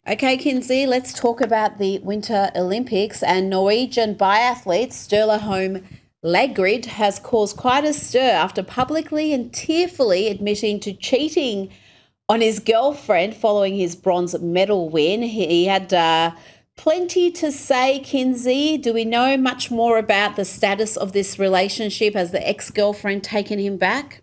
Okay, Kinsey, let's talk about the Winter Olympics, and Norwegian biathlete Sturla Holm Laggrid has caused quite a stir after publicly and tearfully admitting to cheating on his girlfriend following his bronze medal win. He had plenty to say, Kinsey. Do we know much more about the status of this relationship? Has the ex-girlfriend taken him back?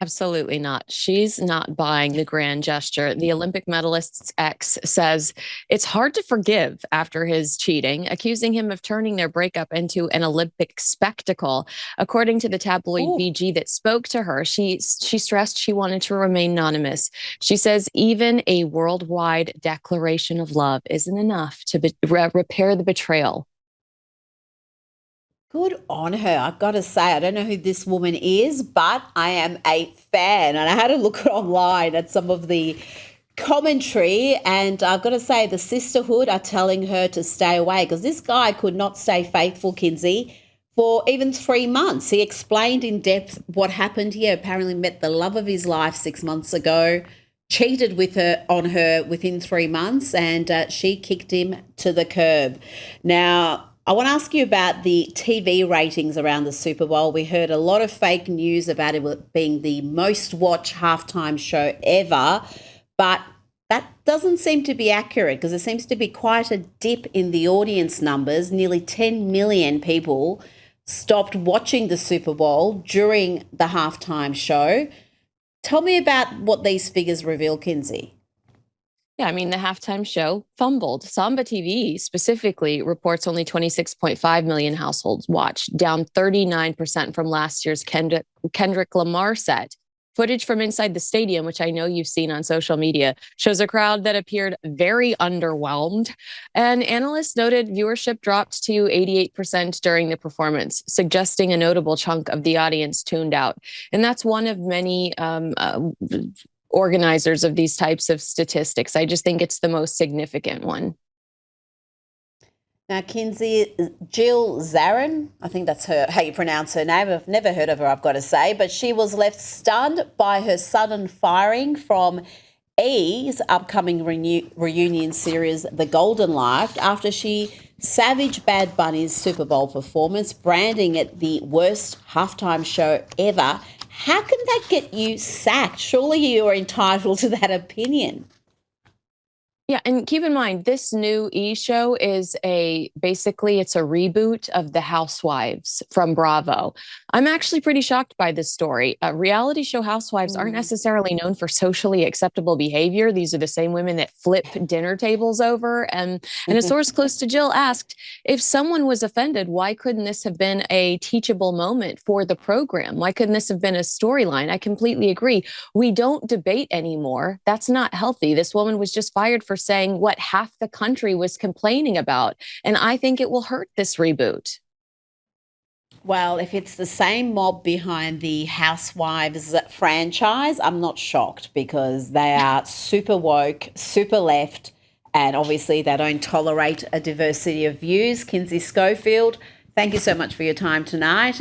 Absolutely not. She's not buying the grand gesture. The Olympic medalist's ex says it's hard to forgive after his cheating, accusing him of turning their breakup into an Olympic spectacle. According to the tabloid Ooh. VG that spoke to her, she stressed she wanted to remain anonymous. She says even a worldwide declaration of love isn't enough to repair the betrayal. Good on her. I've got to say, I don't know who this woman is, but I am a fan. And I had to look online at some of the commentary, and I've got to say the sisterhood are telling her to stay away because this guy could not stay faithful, Kinsey, for even 3 months. He explained in depth what happened. He apparently met the love of his life 6 months ago, cheated with her on her within 3 months, and she kicked him to the curb. Now, I want to ask you about the TV ratings around the Super Bowl. We heard a lot of fake news about it being the most watched halftime show ever, but that doesn't seem to be accurate because there seems to be quite a dip in the audience numbers. Nearly 10 million people stopped watching the Super Bowl during the halftime show. Tell me about what these figures reveal, Kinsey. Yeah, I mean, the halftime show fumbled. Samba TV specifically reports only 26.5 million households watched, down 39% from last year's Kendrick Lamar set. Footage from inside the stadium, which I know you've seen on social media, shows a crowd that appeared very underwhelmed. And analysts noted viewership dropped to 88% during the performance, suggesting a notable chunk of the audience tuned out. And that's one of many organizers of these types of statistics. I just think it's the most significant one. Now, Kinsey, Jill Zarin, I think that's how you pronounce her name. I've never heard of her, I've got to say, but she was left stunned by her sudden firing from E's upcoming reunion series, The Golden Life, after she savaged Bad Bunny's Super Bowl performance, branding it the worst halftime show ever. How can that get you sacked? Surely you are entitled to that opinion. Yeah, and keep in mind, this new E show is basically it's a reboot of The Housewives from Bravo. I'm actually pretty shocked by this story. Reality show housewives aren't necessarily known for socially acceptable behavior. These are the same women that flip dinner tables over. And a source close to Jill asked, if someone was offended, why couldn't this have been a teachable moment for the program? Why couldn't this have been a storyline? I completely agree. We don't debate anymore. That's not healthy. This woman was just fired for saying what half the country was complaining about. And I think it will hurt this reboot. Well, if it's the same mob behind the Housewives franchise, I'm not shocked because they are super woke, super left, and obviously they don't tolerate a diversity of views. Kinsey Schofield, thank you so much for your time tonight.